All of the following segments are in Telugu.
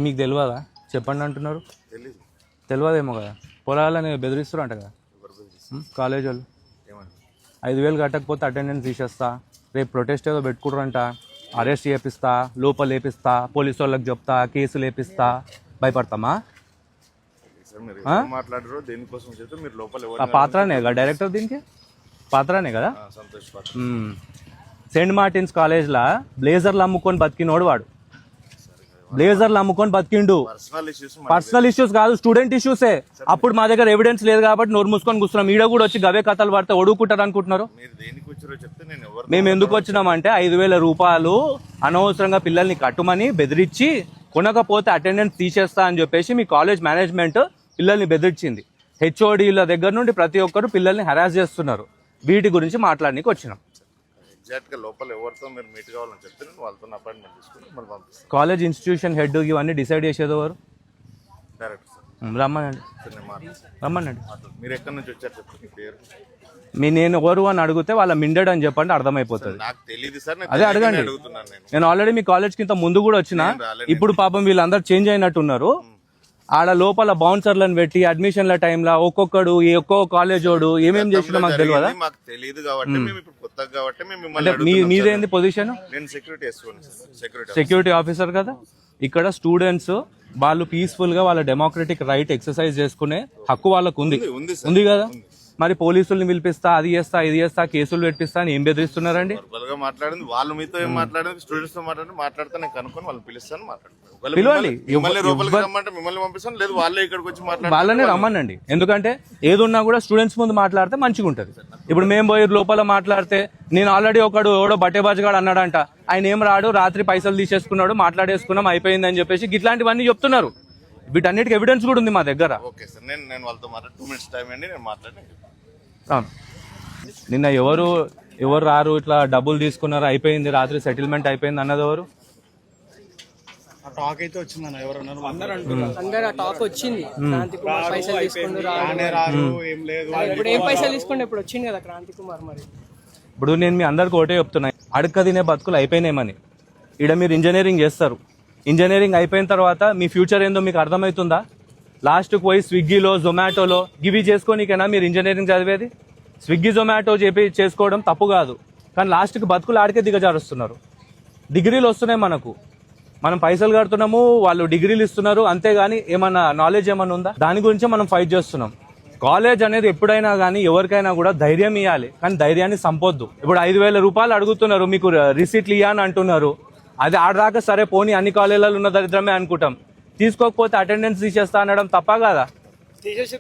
మీకు తెలియదా? చెప్పండి అంటున్నారు. తెలియదేమో కదా. పొలాలని బెదిరిస్తారు అంట కదా కాలేజ్ వాళ్ళు. 5,000 కట్టకపోతే అటెండెన్స్ తీసేస్తా, రేపు ప్రొటెస్ట్ ఏదో పెట్టుకుంటారంట, అరెస్ట్ చేపిస్తా, లోపల లేపిస్తా, పోలీసు వాళ్ళకి చెప్తా, కేసులు లేపిస్తా. భయపడతామా? పాత్రనే కదా డైరెక్టర్, దీనికి పాత్రనే కదా. సెయింట్ మార్టిన్స్ కాలేజ్లో బ్లేజర్లు అమ్ముకొని బతికినోడు వాడు. బ్లేజర్లు అమ్ముకొని బతికిండు. పర్సనల్ ఇష్యూస్ కాదు, స్టూడెంట్ ఇష్యూసే. అప్పుడు మా దగ్గర ఎవిడెన్స్ లేదు కాబట్టి నోరు మూసుకొని కూర్చున్నాం. ఈడ కూడా వచ్చి గవే కథలు పడితే ఒడుకుంటారు అనుకుంటున్నారు. మేము ఎందుకు వచ్చినామంటే 5,000 రూపాయలు అనవసరంగా పిల్లల్ని కట్టుమని బెదిరించి కొనకపోతే అటెండెన్స్ తీసేస్తా అని చెప్పేసి మీ కాలేజ్ మేనేజ్మెంట్ పిల్లల్ని బెదిరించింది. హెచ్ఓడీల దగ్గర నుండి ప్రతి ఒక్కరు పిల్లల్ని హెరాస్ చేస్తున్నారు. వీటి గురించి మాట్లాడడానికి వచ్చినాం. కాలేజ్ ఇన్స్టిట్యూషన్ హెడ్ ఇవన్నీ డిసైడ్ చేసేది ఎవరు? రమ్మనండి. మీరు ఎక్కడి నుంచి వచ్చారు చెప్పండి పేరు. నేను ఎవరు అని అడిగితే వాళ్ళ మిండెడ్ అని చెప్పండి, అర్థమైపోతుంది. నాకు తెలియదు సార్, అదే అడగండి. నేను ఆల్రెడీ మీ కాలేజ్ కింద ముందు కూడా వచ్చిన. ఇప్పుడు పాపం వీళ్ళందరూ చేంజ్ అయినట్టున్నారు. ఆడ లోపల బౌన్సర్లను పెట్టి అడ్మిషన్ల టైంలో ఒక్కొక్కడు ఒక్కో కాలేజ్ వాడు ఏమేమి చేసినా మాకు తెలియదా? మీదేంది పొజిషన్? సెక్యూరిటీ ఆఫీసర్ కదా. ఇక్కడ స్టూడెంట్స్ వాళ్ళు పీస్ఫుల్ గా వాళ్ళ డెమోక్రటిక్ రైట్ ఎక్సర్సైజ్ చేసుకునే హక్కు వాళ్ళకు ఉంది కదా. మరి పోలీసుల్ని పిలిపిస్తా, అది చేస్తా, ఇది చేస్తా, కేసులు పెట్టిస్తా అని ఏం బెదిరిస్తున్నారండి? మాట్లాడింది వాళ్ళు మీతో ఏం మాట్లాడింది, స్టూడెంట్స్ తో మాట్లాడితే నేను కనుక్కొని వాళ్ళని పిలుస్తాను, పిలవండి. మిమ్మల్ని పంపిస్తాను, లేదు వాళ్ళే ఇక్కడికి వచ్చి వాళ్ళనే రమ్మనండి. ఎందుకంటే ఏదున్నా కూడా స్టూడెంట్స్ ముందు మాట్లాడితే మంచిగా ఉంటది. ఇప్పుడు మేము పోయి లోపల మాట్లాడితే, నేను ఆల్రెడీ ఒకడు ఎవడో బట్టేబాజుగాడు అన్నాడంట, ఆయన ఏం రాడు, రాత్రి పైసలు తీసేసుకున్నాడు, మాట్లాడేసుకున్నాం, అయిపోయింది అని చెప్పేసి ఇట్లాంటివన్నీ చెప్తున్నారు. వీటన్నిటికి ఎవిడెన్స్ కూడా ఉంది మా దగ్గర. నిన్న ఎవరు రారు, ఇట్లా డబ్బులు తీసుకున్నారు, అయిపోయింది, రాత్రి సెటిల్మెంట్ అయిపోయింది అన్నది ఎవరు? టాక్ అయితే వచ్చిందన్న, అందరూ టాక్ వచ్చింది. క్రాంతి కుమార్ పైసలు తీసుకుంటూ ఇప్పుడు ఏం పైసలు తీసుకుంటే ఇప్పుడు వచ్చింది కదా క్రాంతి కుమార్. మరి ఇప్పుడు నేను మీ అందరికి ఒకటే చెప్తున్నా, అడక్క తినే బతుకులు అయిపోయినాయమని. ఇక్కడ మీరు ఇంజనీరింగ్ చేస్తారు, ఇంజనీరింగ్ అయిపోయిన తర్వాత మీ ఫ్యూచర్ ఏందో మీకు అర్థమవుతుందా? లాస్ట్కి పోయి స్విగ్గీలో, జొమాటోలో గివి చేసుకోనికైనా మీరు ఇంజనీరింగ్ చదివేది? స్విగ్గీ, జొమాటో చేసుకోవడం తప్పు కాదు, కానీ లాస్ట్కి బతుకులు ఆడికే దిగజారుస్తున్నారు. డిగ్రీలు వస్తున్నాయి మనకు, మనం పైసలు కడుతున్నాము, వాళ్ళు డిగ్రీలు ఇస్తున్నారు, అంతేగాని ఏమన్నా నాలెడ్జ్ ఏమన్నా ఉందా? దాని గురించే మనం ఫైట్ చేస్తున్నాం. కాలేజ్ అనేది ఎప్పుడైనా కానీ ఎవరికైనా కూడా ధైర్యం ఇవ్వాలి, కానీ ధైర్యాన్ని సంపొద్దు. ఇప్పుడు 5,000 రూపాయలు అడుగుతున్నారు, మీకు రిసీట్లు ఇవ్వని అంటున్నారు. అది ఆడదాకా సరే పోనీ, అన్ని కాలేజీలలో ఉన్న దరిద్రమే అనుకుంటాం. తీసుకోకపోతే అటెండెన్స్ తీసేస్తా అనడం తప్ప కదా? 12,000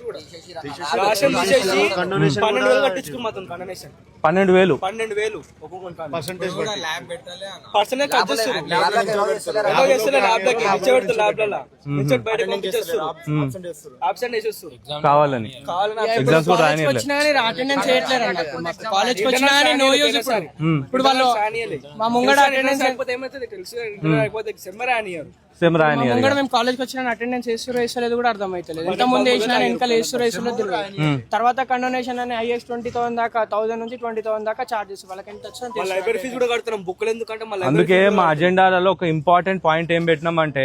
కావాలని ఎగ్జామ్స్ కూడా ఇప్పుడు వాళ్ళు మా ముంగడ మేము కాలేజ్కి వచ్చిన అటెండెన్స్ వేసుకోలేదు కూడా అర్థమైతలేదు. ఎంత ముందు వేసినా వెనకాల వేసుకోలేదు తెలియదు. తర్వాత కండోనేషన్ అని ఐఎస్ 20,000 దాకా, 1,000 నుంచి 20,000 దాకా చార్జెస్ వాళ్ళకి ఎంత వచ్చినా. అందుకే మా అజెండాలలో ఒక ఇంపార్టెంట్ పాయింట్ ఏం పెట్టినామంటే,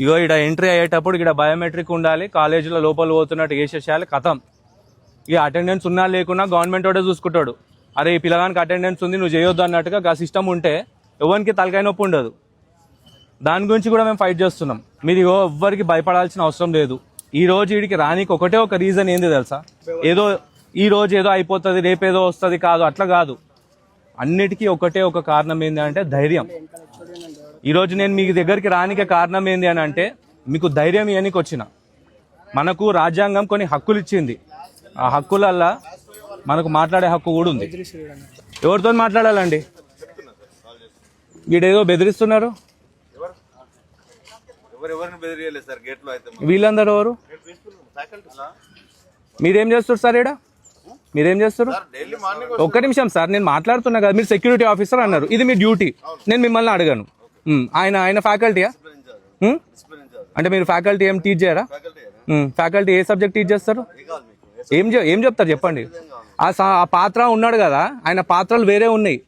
ఇగో ఇక్కడ ఎంట్రీ అయ్యేటప్పుడు ఇక్కడ బయోమెట్రిక్ ఉండాలి, కాలేజీలో లోపల పోతున్నట్టు వేసేసేయాలి, కథం. ఇక అటెండెన్స్ ఉన్నా లేకున్నా గవర్నమెంట్ వాడే చూసుకుంటాడు. అరే ఈ పిల్లగానికి అటెండెన్స్ ఉంది, నువ్వు చేయొద్దు అన్నట్టుగా ఆ సిస్టమ్ ఉంటే ఎవరికి తలకాయ నొప్పి ఉండదు. దాని గురించి కూడా మేము ఫైట్ చేస్తున్నాం. మీరు ఎవ్వరికి భయపడాల్సిన అవసరం లేదు. ఈ రోజు వీడికి రానికి ఒకటే ఒక రీజన్ ఏంది తెలుసా? ఏదో ఈ రోజు ఏదో అయిపోతుంది, రేపేదో వస్తుంది కాదు, అట్లా కాదు. అన్నిటికీ ఒకటే ఒక కారణం ఏంది అంటే ధైర్యం. ఈరోజు నేను మీ దగ్గరికి రానికే కారణం ఏంది అని అంటే, మీకు ధైర్యం ఇవ్వడానికి వచ్చిన. మనకు రాజ్యాంగం కొన్ని హక్కులు ఇచ్చింది, ఆ హక్కులల్లా మనకు మాట్లాడే హక్కు కూడా ఉంది. ఎవరితో మాట్లాడాలండి? వీడేదో బెదిరిస్తున్నారు. వీళ్ళందరూ ఎవరు? మీరేం చేస్తారు సార్? ఈడ మీరేం చేస్తారు? ఒక్క నిమిషం సార్, నేను మాట్లాడుతున్నా కదా. మీరు సెక్యూరిటీ ఆఫీసర్ అన్నారు, ఇది మీ డ్యూటీ. నేను మిమ్మల్ని అడగాను, ఆయన ఫ్యాకల్టీయా? అంటే మీరు ఫ్యాకల్టీ ఏం టీచ్ చేయరా? ఫ్యాకల్టీ ఏ సబ్జెక్ట్ టీచ్ చేస్తారు? ఏం చెప్తారు చెప్పండి. ఆ పాత్ర ఉన్నాడు కదా, ఆయన పాత్రలు వేరే ఉన్నాయి.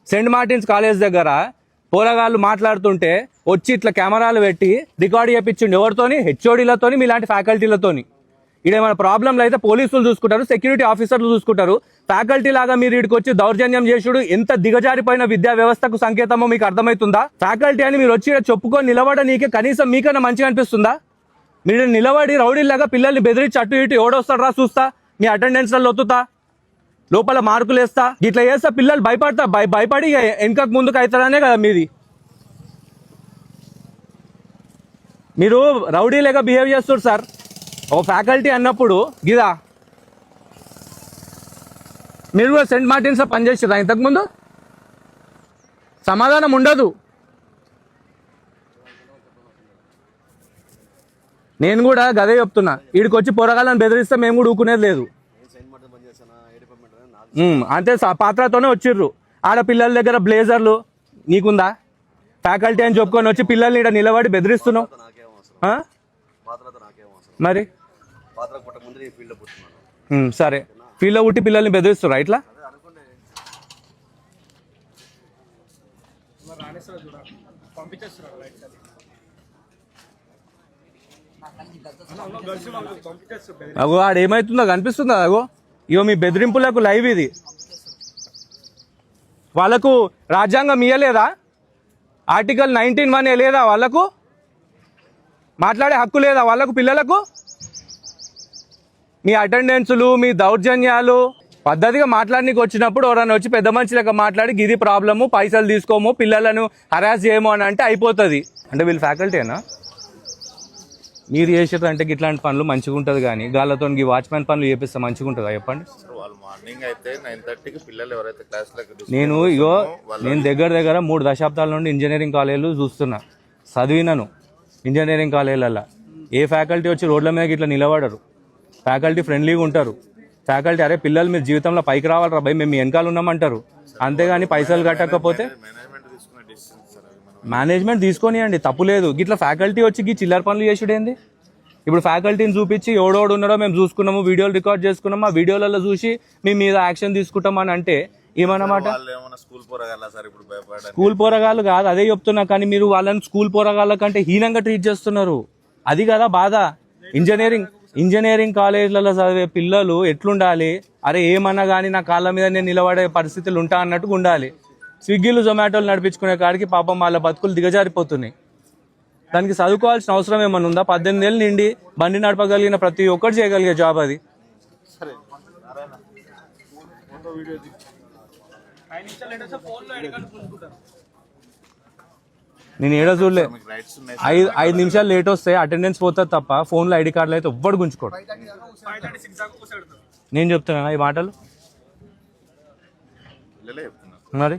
సెయింట్ మార్టిన్స్ కాలేజ్ దగ్గర పోరగాళ్ళు మాట్లాడుతుంటే వచ్చి ఇట్లా కెమెరాలు పెట్టి రికార్డ్ చేయించండి. ఎవరితోని? హెచ్ఓడీలతోని, మీలాంటి ఫ్యాకల్టీలతోని. ఇదేమైనా ప్రాబ్లంలు అయితే పోలీసులు చూసుకుంటారు, సెక్యూరిటీ ఆఫీసర్లు చూసుకుంటారు. ఫ్యాకల్టీ లాగా మీరు ఇక్కడికి వచ్చి దౌర్జన్యం చేసుడు ఎంత దిగజారిపోయిన విద్యా వ్యవస్థకు సంకేతమో మీకు అర్థమవుతుందా? ఫ్యాకల్టీ అని మీరు వచ్చి చెప్పుకొని నిలబడ నీకే కనీసం మీకన్నా మంచిగా అనిపిస్తుందా? మీరు నిలబడి రౌడీలాగా పిల్లల్ని బెదిరించి అటు ఇటు ఎవడొస్తాడు రా చూస్తా, మీ అటెండెన్స్లలో ఒత్తుతా, లోపల మార్కులు వేస్తా, ఇట్లా చేస్తా పిల్లలు భయపడి వెనకకు ముందుకు అవుతారనే కదా మీది. మీరు రౌడీలాగా బిహేవ్ చేస్తారు సార్. ఓ ఫ్యాకల్టీ అన్నప్పుడు గిదా మీరు కూడా సెంట్ మార్టిన్స్ లో పనిచేసారా ఇంతకుముందు? సమాధానం ఉండదు. నేను కూడా గదే చెప్తున్నా, వీడికి వచ్చి పోరగాళ్ళని బెదిరిస్తే మేము కూడా ఊకునేది లేదు. అంతే పాత్రతోనే వచ్చిర్రు. ఆడ పిల్లల దగ్గర బ్లేజర్లు నీకుందా? ఫ్యాకల్టీ అని చెప్పుకొని వచ్చి పిల్లల్ని ఇక్కడ నిలబడి బెదిరిస్తున్నావు మరి. సరే, ఫీల్డ్లో పుట్టి పిల్లల్ని బెదిరిస్తురా ఇట్లా? అగో ఆడ ఏమైతుందో కనిపిస్తుందా? అగో ఇగో మీ బెదిరింపులకు లైవ్ ఇది. వాళ్ళకు రాజ్యాంగం ఇయ్యలేదా? ఆర్టికల్ 19(1) లేదా? వాళ్ళకు మాట్లాడే హక్కు లేదా వాళ్ళకు? పిల్లలకు మీ అటెండెన్సులు, మీ దౌర్జన్యాలు పద్ధతిగా మాట్లాడడానికి వచ్చినప్పుడు ఎవరైనా వచ్చి పెద్ద మనిషి లెక్క మాట్లాడి గిది ప్రాబ్లము, పైసలు తీసుకోము, పిల్లలను హరాస్ చేయము అని అంటే అయిపోతుంది. అంటే వీళ్ళు ఫ్యాకల్టీనా? మీరు చేసేదంటే ఇట్లాంటి పనులు మంచిగా ఉంటుంది, కానీ గాళ్ళతో వాచ్మెన్ పనులు చేపిస్తే మంచిగా ఉంటుందా చెప్పండి? నేను దగ్గర 3 దశాబ్దాల నుండి ఇంజనీరింగ్ కాలేజీలు చూస్తున్నా, చదివినాను ఇంజనీరింగ్ కాలేజీలలో. ఏ ఫ్యాకల్టీ వచ్చి రోడ్ల మీద ఇట్లా నిలబడరు. ఫ్యాకల్టీ ఫ్రెండ్లీగా ఉంటారు. ఫ్యాకల్టీ అరే పిల్లలు మీరు జీవితంలో పైకి రావాలరా భయ్, మేము మీ వెనకాల ఉన్నామంటారు. అంతేగాని పైసలు కట్టకపోతే మేనేజ్మెంట్ తీసుకొనియండి, తప్పు లేదు. ఇట్లా ఫ్యాకల్టీ వచ్చి చిల్లర పనులు చేసుడేంది? ఇప్పుడు ఫ్యాకల్టీని చూపించి ఎవడోడు ఉన్నాడో మేము చూసుకున్నాము, వీడియోలు రికార్డ్ చేసుకున్నాము, ఆ వీడియోలలో చూసి మేము మీద యాక్షన్ తీసుకుంటాం అని అంటే ఏమన్నమాట? స్కూల్ పోరగాళ్ళు కాదు, అదే చెప్తున్నా. కానీ మీరు వాళ్ళని స్కూల్ పోరగాళ్ళ కంటే హీనంగా ట్రీట్ చేస్తున్నారు. అది కదా బాధ. ఇంజనీరింగ్ కాలేజీలలో చదివే పిల్లలు ఎట్లుండాలి? అరే ఏమన్నా కానీ నా కాళ్ళ మీద నేను నిలబడే పరిస్థితులు ఉంటా అన్నట్టుగా ఉండాలి. స్విగ్గీలు, జొమాటోలు నడిపించుకునే కాడికి పాపం వాళ్ళ బతుకులు దిగజారిపోతున్నాయి. దానికి చదువుకోవాల్సిన అవసరం ఏమన్నా ఉందా? 18 ఏళ్ళు నిండి బండి నడపగలిగిన ప్రతి ఒక్కరు చేయగలిగే జాబ్ అది. నేను ఏడో చూడలే, 5 నిమిషాలు లేట్ వస్తే అటెండెన్స్ పోతుంది తప్ప ఫోన్లో ఐడి కార్డులు అయితే ఎవ్వడు గుంజుకోడు. నేను చెప్తున్నా ఈ మాటలు మరి.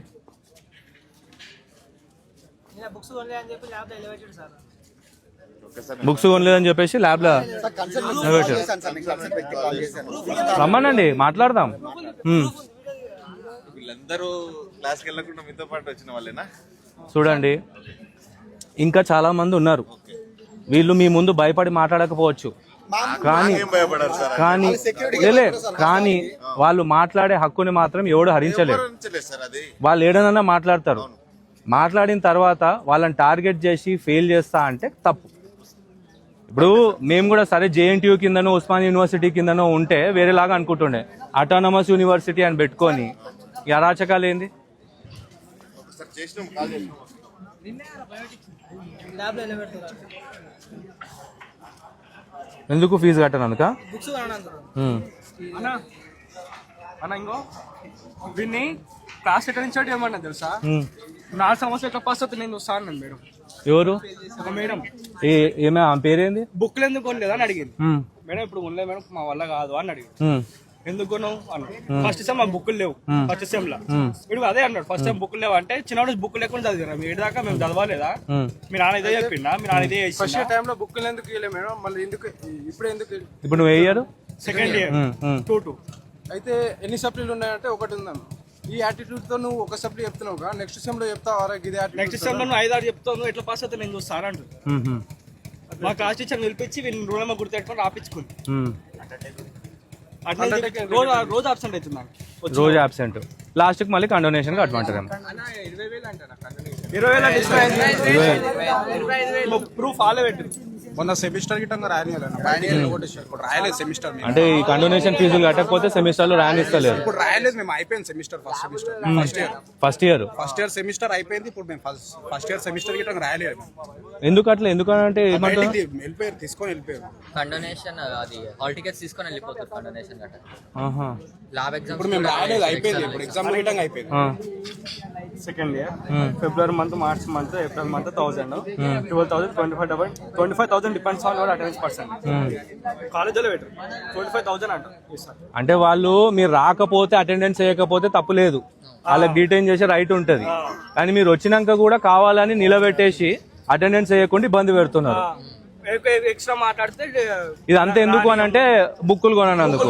బుక్స్ కొనలేదని చెప్పేసి ల్యాబ్లో రమ్మనండి, మాట్లాడదాం. చూడండి, ఇంకా చాలా మంది ఉన్నారు. వీళ్ళు మీ ముందు భయపడి మాట్లాడకపోవచ్చు, కానీ వాళ్ళు మాట్లాడే హక్కుని మాత్రం ఎవడు హరించలేరు. వాళ్ళు ఏడనన్నా మాట్లాడతారు. మాట్లాడిన తర్వాత వాళ్ళని టార్గెట్ చేసి ఫెయిల్ చేస్తా అంటే తప్పు. ఇప్పుడు మేము కూడా సరే JNTU కిందనో ఉస్మాన్ యూనివర్సిటీ కిందనో ఉంటే వేరేలాగా అనుకుంటుండే. అటానమస్ యూనివర్సిటీ అని పెట్టుకొని ఈ అరాచకాలు ఏంది? ఎందుకు ఫీజు కట్టనందుక? వీడిని క్లాస్ ఎక్కడ నుంచి ఏమన్నా తెలుసా? 4 సంవత్సరాల ఎట్లా పాస్ అవుతుంది నేను చూస్తాను మేడం. ఎవరు? ఒక మేడం. ఏమే ఆమె పేరేంది? బుక్లు ఎందుకు కొనలేదు అని అడిగింది. మేడం ఇప్పుడు కొనలేదు మేడం, మా వల్ల కాదు అని అడిగింది. ఎందుకు కొన్నావు అన్నాడు. ఫస్ట్ సెమ్ మా బుక్కులు లేవు, ఫస్ట్ సెమ్ లా. వీడు అదే అన్నాడు, ఫస్ట్ సెమ్ బుక్కులు లేవు అంటే చిన్నవాడు బుక్ లేకుండా చదివారా? మీ దాకా మేము చదవలేదా? మీ నాన్న ఇదే చెప్పిండా? మీ నాన్న ఇదే ఫస్ట్ టైంలో బుక్కులు ఎందుకు ఇవ్వలేదు మేడం? మళ్ళీ ఎందుకు ఇప్పుడు ఎందుకు? ఇప్పుడు నువ్వు వేయరు సెకండ్ ఇయర్ 2 అయితే ఎన్ని సప్లీలు ఉన్నాయంటే ఒకటి ఉందన్న. ఈ యాటిట్యూడ్ తో నువ్వు ఒక సప్లీ చెప్తున్నావు, నెక్స్ట్ సెమ్ లో చెప్తావా? నెక్స్ట్ సెమ్ లో నువ్వు 5-6 చెప్తావు, ఎట్లా పాస్ అవుతా నేను చూస్తానంటు. మా క్లాస్ టీచర్ నిలిపించి వీళ్ళని రూలమ్మ గుర్తెట్టుకొని రాపించుకుంది. రోజు అబ్సెంట్ అవుతుంది, రోజు అబ్సెంట్. లాస్ట్ కి మళ్ళీ కండోనేషన్ కట్టమంటారు. 20,000 అంటారా కండోనేషన్? 20,000 ప్రూఫ్ ఆలే పెట్టింది. మొన్న సెమిస్టర్ గిట్టంగా రాయలేదు రాయలేదు సెమిస్టర్ అంటే ఈ కండోనేషన్ ఫీజులు కట్టకపోతే సెమిస్టర్లు రానిస్తలేరు. ఇప్పుడు రాయలేదు మేము, అయిపోయింది సెమిస్టర్ ఫస్ట్ ఇయర్ సెమిస్టర్ అయిపోయింది. ఇప్పుడు మేము ఫస్ట్ ఇయర్ సెమిస్టర్ గిట్టంగా రాయలేదు. ఎందుకంటే ఏమంటారు వెళ్ళిపోయారు, తీసుకొని వెళ్ళిపోయారు. కండోనేషన్ అది హాల్ టికెట్స్ తీసుకొని వెళ్ళిపోతారు కండోనేషన్ గట్ట. ల్యాబ్ ఎగ్జామ్స్ ఇప్పుడు మేము రాయలేదు, అయిపోయింది. ఇప్పుడు ఎగ్జామ్ గిట్టంగా అయిపోయింది. Second year February month, March month, April month 1,000, 12,000, 25,000 depends on your attendance percent. కాలేజీలో పెట్టరు 25,000 అంటారు. అంటే వాళ్ళు మీరు రాకపోతే అటెండెన్స్ చేయకపోతే తప్పు లేదు, వాళ్ళకి డీటైన్ చేసే రైట్ ఉంటది. కానీ మీరు వచ్చినాక కూడా కావాలని నిలబెట్టేసి అటెండెన్స్ చేయకుండా ఇబ్బంది పెడుతున్నారు. ఎక్స్ట్రా మాట్లాడితే ఇది అంతా ఎందుకు అని అంటే బుక్కులు కొనందుకు.